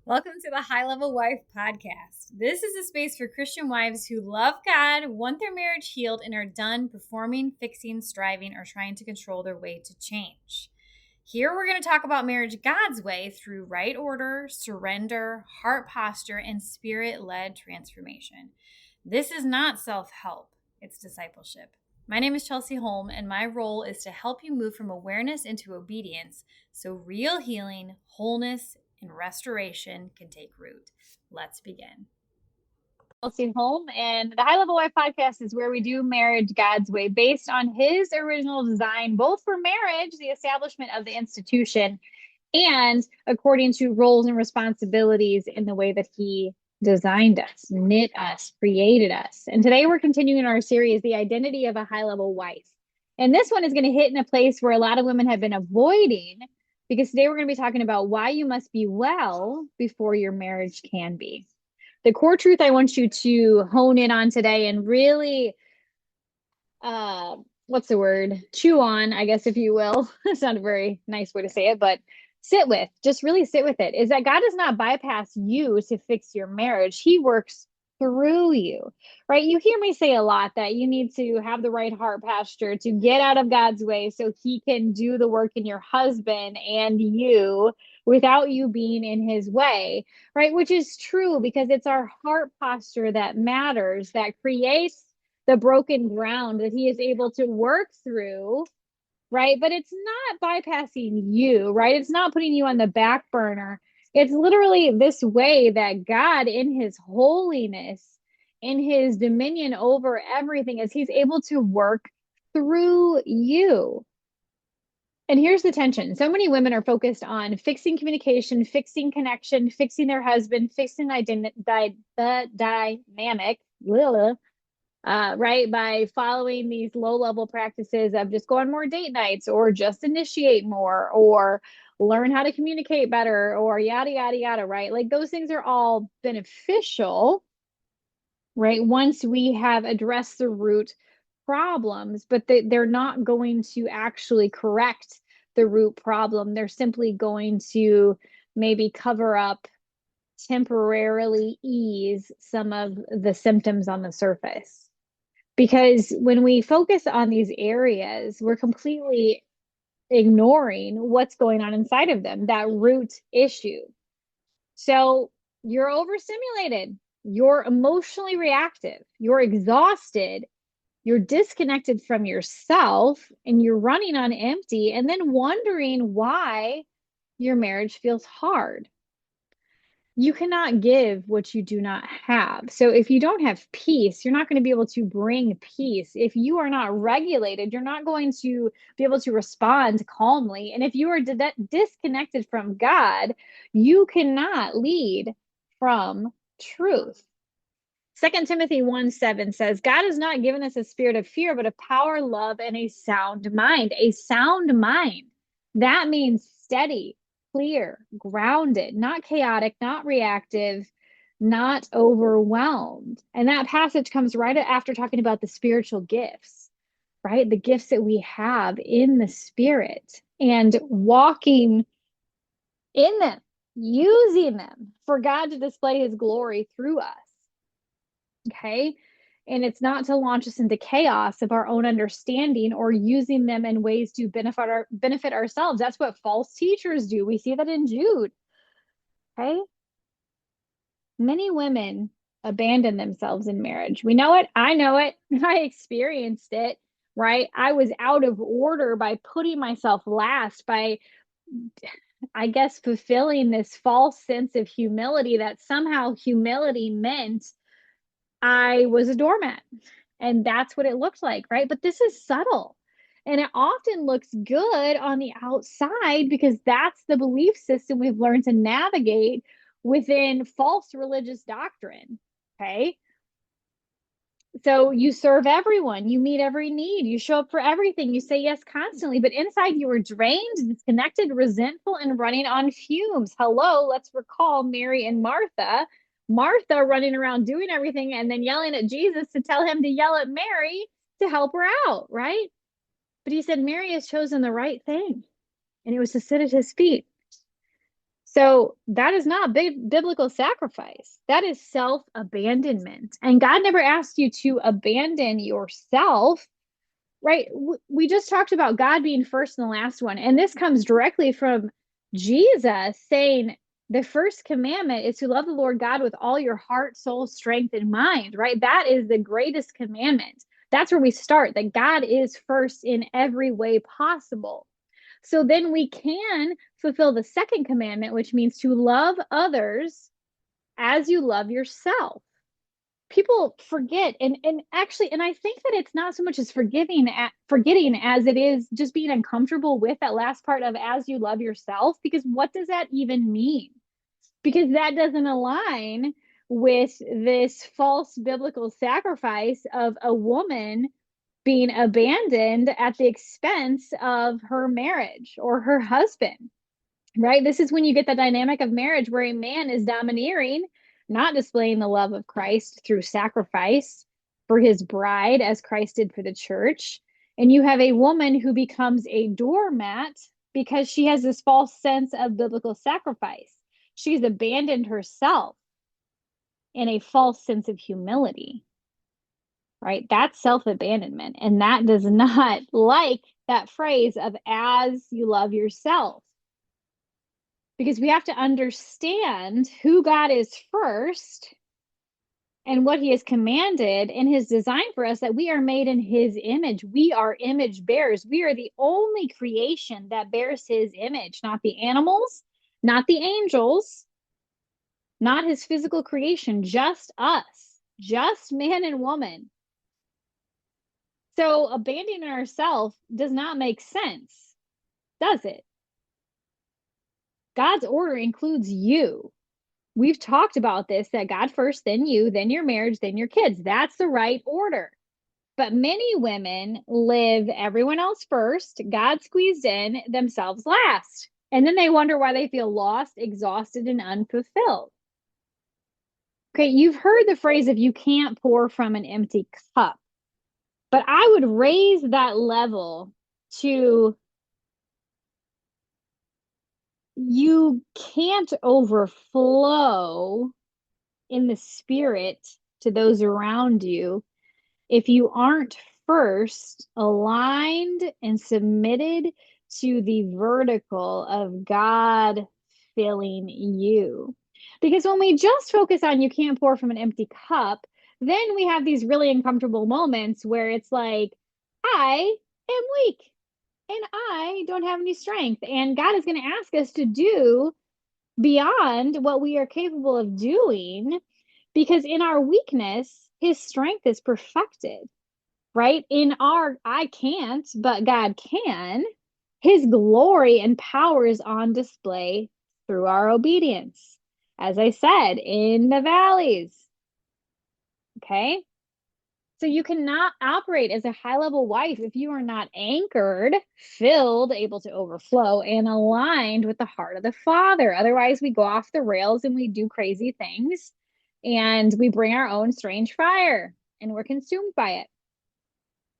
Welcome to the High Level Wife Podcast. This is a space for Christian wives who love God, want their marriage healed, and are done performing, fixing, striving, or trying to control their way to change. Here we're going to talk about marriage God's way through right order, surrender, heart posture, and spirit-led transformation. This is not self-help, it's discipleship. My name is Chelsey Holm, and my role is to help you move from awareness into obedience so real healing, wholeness, and restoration can take root. Let's begin. Chelsey Holm, and the High Level Wife Podcast is where we do marriage God's way based on His original design, both for marriage, the establishment of the institution, and according to roles and responsibilities in the way that He designed us, knit us, created us. And today we're continuing our series, The Identity of a High Level Wife. And this one is going to hit in a place where a lot of women have been avoiding, because today we're going to be talking about why you must be well before your marriage can be. The core truth I want you to hone in on today and really, chew on, I guess, if you will. It's not a very nice way to say it, but just really sit with it, is that God does not bypass you to fix your marriage. He works through you, right? You hear me say a lot that you need to have the right heart posture to get out of God's way so He can do the work in your husband and you without you being in His way, right? Which is true, because it's our heart posture that matters, that creates the broken ground that He is able to work through, right? But it's not bypassing you, right? It's not putting you on the back burner. It's literally this way that God, in His holiness, in His dominion over everything, is He's able to work through you. And here's the tension. So many women are focused on fixing communication, fixing connection, fixing their husband, fixing the dynamic, right? By following these low-level practices of just go on more date nights, or just initiate more, or learn how to communicate better, or yada, yada, yada, right? Like those things are all beneficial, right? Once we have addressed the root problems, but they're not going to actually correct the root problem. They're simply going to maybe cover up, temporarily ease some of the symptoms on the surface. Because when we focus on these areas, we're completely ignoring what's going on inside of them, that root issue. So you're overstimulated, you're emotionally reactive, you're exhausted, you're disconnected from yourself, and you're running on empty, and then wondering why your marriage feels hard. You cannot give what you do not have. So if you don't have peace, you're not going to be able to bring peace. If you are not regulated, you're not going to be able to respond calmly. And if you are disconnected from God, you cannot lead from truth. 2 Timothy 1:7 says, God has not given us a spirit of fear, but of power, love, and a sound mind. A sound mind. That means steady, clear, grounded, not chaotic, not reactive, not overwhelmed. And that passage comes right after talking about the spiritual gifts, right? The gifts that we have in the spirit, and walking in them, using them for God to display His glory through us. Okay. And it's not to launch us into chaos of our own understanding or using them in ways to benefit ourselves. That's what false teachers do. We see that in Jude. Okay. Many women abandon themselves in marriage. We know it. I know it. I experienced it, right? I was out of order by putting myself last, by, I guess, fulfilling this false sense of humility, that somehow humility meant I was a doormat. And that's what it looked like, right? But this is subtle. And it often looks good on the outside because that's the belief system we've learned to navigate within false religious doctrine. Okay. So you serve everyone, you meet every need, you show up for everything, you say yes constantly, but inside you are drained, disconnected, resentful, and running on fumes. Hello, let's recall Mary and Martha. Martha running around doing everything and then yelling at Jesus to tell Him to yell at Mary to help her out, right? But He said Mary has chosen the right thing, and it was to sit at His feet. So that is not biblical sacrifice. That is self-abandonment. And God never asked you to abandon yourself, right? We just talked about God being first in the last one. And this comes directly from Jesus saying the first commandment is to love the Lord God with all your heart, soul, strength, and mind, right? That is the greatest commandment. That's where we start, that God is first in every way possible. So then we can fulfill the second commandment, which means to love others as you love yourself. People forget, and actually, and I think that it's not so much as forgetting as it is just being uncomfortable with that last part of as you love yourself, because what does that even mean? Because that doesn't align with this false biblical sacrifice of a woman being abandoned at the expense of her marriage or her husband, right? This is when you get the dynamic of marriage where a man is domineering, not displaying the love of Christ through sacrifice for his bride, as Christ did for the church. And you have a woman who becomes a doormat because she has this false sense of biblical sacrifice. She's abandoned herself in a false sense of humility, right? That's self-abandonment. And that does not like that phrase of as you love yourself. Because we have to understand who God is first and what he has commanded in his design for us, that we are made in his image. We are image bearers. We are the only creation that bears his image, not the animals, not the angels, not his physical creation, just us, just man and woman. So abandoning ourselves does not make sense, does it? God's order includes you. We've talked about this, that God first, then you, then your marriage, then your kids. That's the right order. But many women live everyone else first, God squeezed in, themselves last. And then they wonder why they feel lost, exhausted, and unfulfilled. Okay, you've heard the phrase of you can't pour from an empty cup. But I would raise that level to you can't overflow in the spirit to those around you if you aren't first aligned and submitted to the vertical of God filling you. Because when we just focus on you can't pour from an empty cup, then we have these really uncomfortable moments where it's like, I am weak and I don't have any strength. And God is going to ask us to do beyond what we are capable of doing, because in our weakness, his strength is perfected, right? In our I can't, but God can, his glory and power is on display through our obedience. As I said, in the valleys. Okay. So you cannot operate as a high level wife if you are not anchored, filled, able to overflow, and aligned with the heart of the Father. Otherwise, we go off the rails and we do crazy things and we bring our own strange fire and we're consumed by it.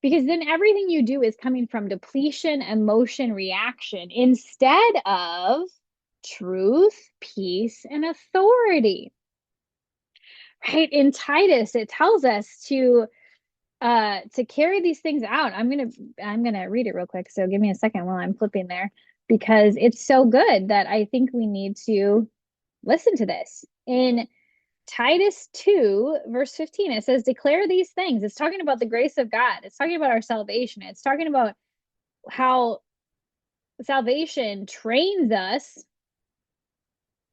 Because then everything you do is coming from depletion, emotion, reaction instead of truth, peace, and authority. Right? In Titus, it tells us to carry these things out. I'm gonna read it real quick. So give me a second while I'm flipping there, because it's so good that I think we need to listen to this. In Titus 2, verse 15, it says, declare these things. It's talking about the grace of God. It's talking about our salvation. It's talking about how salvation trains us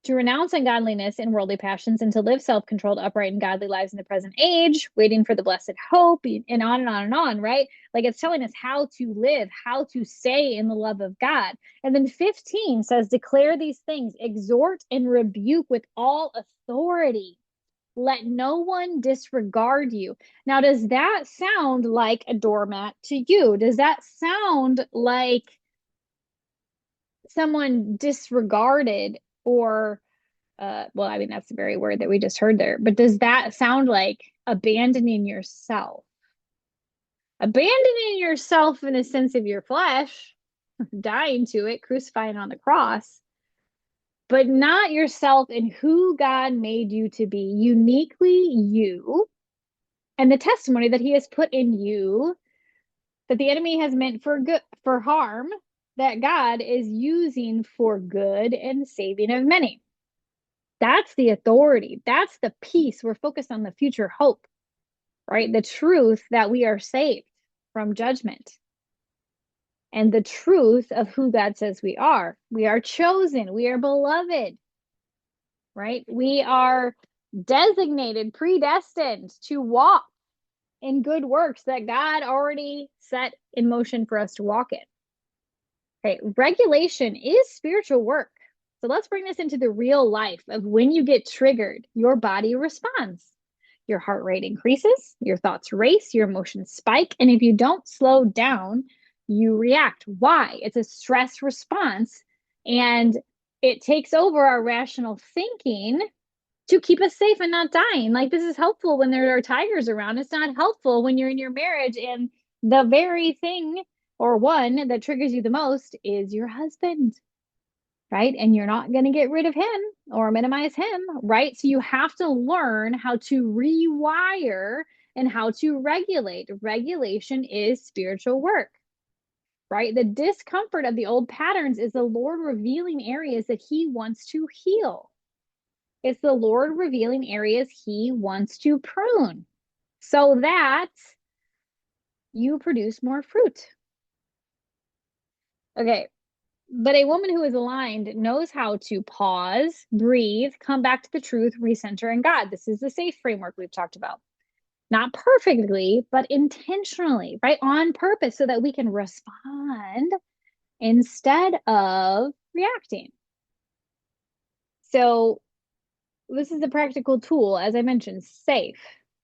to renounce ungodliness and worldly passions and to live self-controlled, upright, and godly lives in the present age, waiting for the blessed hope, and on and on and on, right? Like it's telling us how to live, how to stay in the love of God. And then 15 says, declare these things, exhort and rebuke with all authority. Let no one disregard you. Now, does that sound like a doormat to you? Does that sound like someone disregarded or well, I mean, that's the very word that we just heard there, but does that sound like abandoning yourself? Abandoning yourself in the sense of your flesh, dying to it, crucifying on the cross, but not yourself and who God made you to be, uniquely you, and the testimony that he has put in you that the enemy has meant for good, for harm, that God is using for good and saving of many. That's the authority. That's the peace. We're focused on the future hope, right? The truth that we are saved from judgment and the truth of who God says we are. We are chosen. We are beloved, right? We are designated, predestined to walk in good works that God already set in motion for us to walk in. Okay, regulation is spiritual work. So let's bring this into the real life of when you get triggered, your body responds. Your heart rate increases, your thoughts race, your emotions spike, and if you don't slow down, you react. Why? It's a stress response, and it takes over our rational thinking to keep us safe and not dying. Like, this is helpful when there are tigers around. It's not helpful when you're in your marriage and the very thing or one that triggers you the most is your husband, right? And you're not going to get rid of him or minimize him, right? So you have to learn how to rewire and how to regulate. Regulation is spiritual work, right? The discomfort of the old patterns is the Lord revealing areas that he wants to heal. It's the Lord revealing areas he wants to prune so that you produce more fruit. Okay, but a woman who is aligned knows how to pause, breathe, come back to the truth, recenter in God. This is the safe framework we've talked about. Not perfectly, but intentionally, right? On purpose so that we can respond instead of reacting. So this is a practical tool, as I mentioned, safe,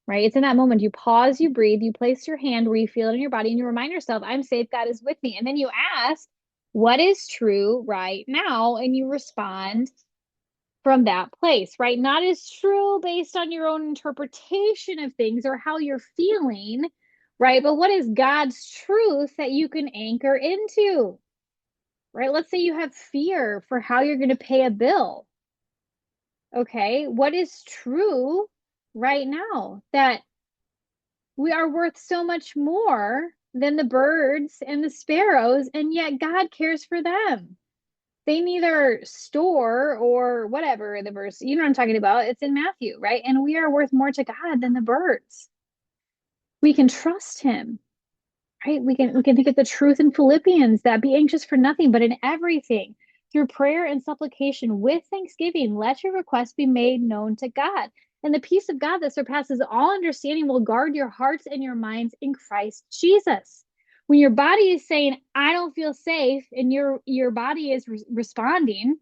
right? It's in that moment you pause, you breathe, you place your hand where you feel it in your body, and you remind yourself, I'm safe, God is with me. And then you ask, what is true right now? And you respond from that place, right? Not as true based on your own interpretation of things or how you're feeling, right? But what is God's truth that you can anchor into, right? Let's say you have fear for how you're going to pay a bill. Okay, what is true right now? That we are worth so much more than the birds and the sparrows, and yet God cares for them. They neither store or whatever the verse, you know what I'm talking about? It's in Matthew, right? And we are worth more to God than the birds. We can trust him, right? We can think of the truth in Philippians that be anxious for nothing, but in everything through prayer and supplication with thanksgiving, let your requests be made known to God. And the peace of God that surpasses all understanding will guard your hearts and your minds in Christ Jesus. When your body is saying, I don't feel safe, and your body is responding,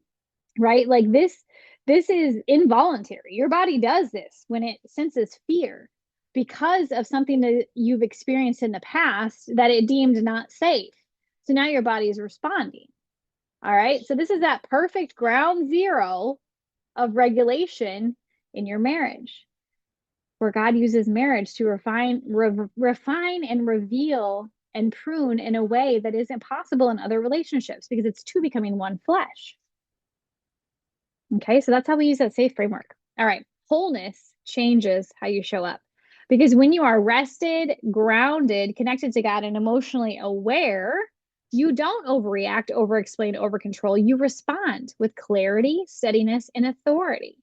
right? Like this is involuntary. Your body does this when it senses fear because of something that you've experienced in the past that it deemed not safe. So now your body is responding. All right. So this is that perfect ground zero of regulation in your marriage, where God uses marriage to refine and reveal and prune in a way that isn't possible in other relationships because it's two becoming one flesh. Okay, so that's how we use that safe framework. All right, wholeness changes how you show up because when you are rested, grounded, connected to God, and emotionally aware, you don't overreact, overexplain, overcontrol. You respond with clarity, steadiness, and authority,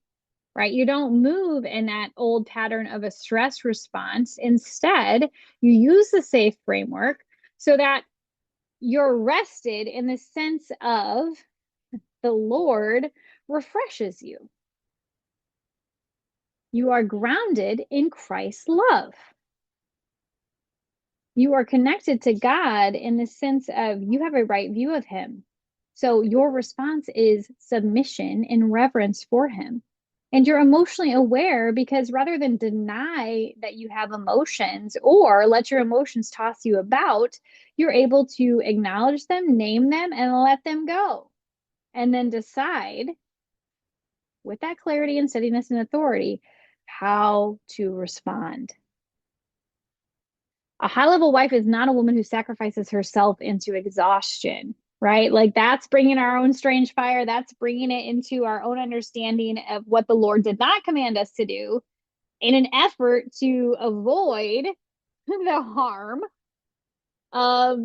right? You don't move in that old pattern of a stress response. Instead, you use the safe framework so that you're rested in the sense of the Lord refreshes you. You are grounded in Christ's love. You are connected to God in the sense of you have a right view of him. So your response is submission and reverence for him. And you're emotionally aware because rather than deny that you have emotions or let your emotions toss you about, you're able to acknowledge them, name them, and let them go. And then decide with that clarity and steadiness and authority how to respond. A high level wife is not a woman who sacrifices herself into exhaustion. right? Like that's bringing our own strange fire. That's bringing it into our own understanding of what the Lord did not command us to do in an effort to avoid the harm of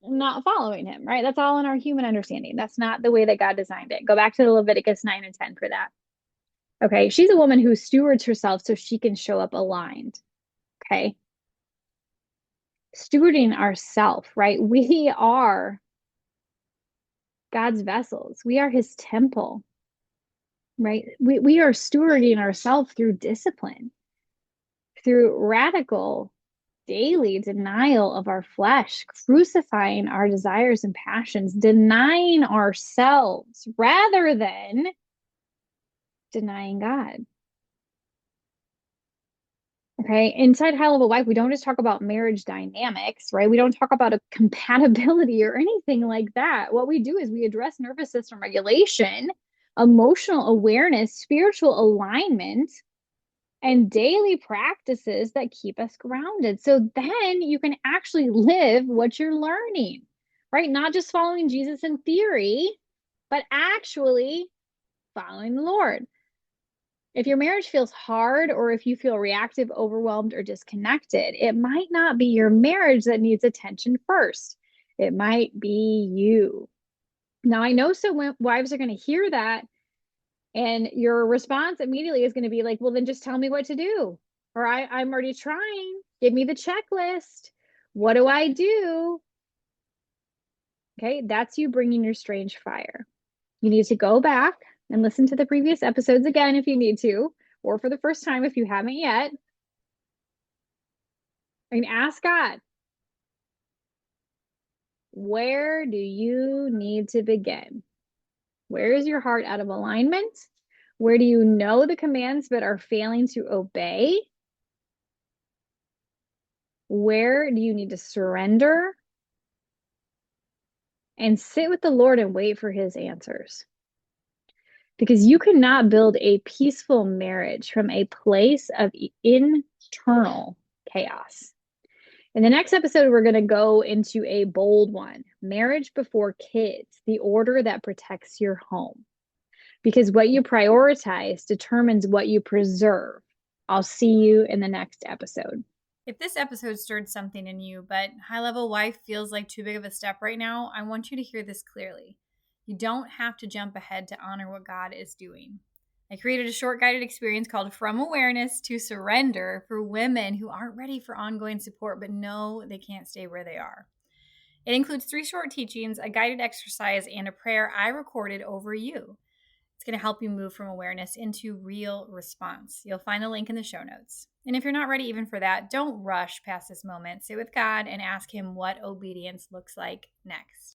not following him, right? That's all in our human understanding. That's not the way that God designed it. Go back to the Leviticus 9 and 10 for that. Okay. She's a woman who stewards herself so she can show up aligned. Okay. Stewarding ourself, right? We are God's vessels. We are his temple, right? We are stewarding ourselves through discipline, through radical daily denial of our flesh, crucifying our desires and passions, denying ourselves rather than denying God. Okay. Inside High Level Wife, we don't just talk about marriage dynamics, right? We don't talk about a compatibility or anything like that. What we do is we address nervous system regulation, emotional awareness, spiritual alignment, and daily practices that keep us grounded. So then you can actually live what you're learning, right? Not just following Jesus in theory, but actually following the Lord. If your marriage feels hard or if you feel reactive, overwhelmed, or disconnected, it might not be your marriage that needs attention first. It might be you. Now, I know some wives are going to hear that, and your response immediately is going to be like, well, then just tell me what to do. Or I'm already trying. Give me the checklist. What do I do? Okay, that's you bringing your strange fire. You need to go back and listen to the previous episodes again if you need to, or for the first time if you haven't yet. And ask God, where do you need to begin? Where is your heart out of alignment? Where do you know the commands but are failing to obey? Where do you need to surrender? And sit with the Lord and wait for his answers. Because you cannot build a peaceful marriage from a place of internal chaos. In the next episode, we're going to go into a bold one, marriage before kids, the order that protects your home. Because what you prioritize determines what you preserve. I'll see you in the next episode. If this episode stirred something in you, but High Level Wife feels like too big of a step right now, I want you to hear this clearly. You don't have to jump ahead to honor what God is doing. I created a short guided experience called From Awareness to Surrender for women who aren't ready for ongoing support but know they can't stay where they are. It includes 3 short teachings, a guided exercise, and a prayer I recorded over you. It's going to help you move from awareness into real response. You'll find the link in the show notes. And if you're not ready even for that, don't rush past this moment. Sit with God and ask him what obedience looks like next.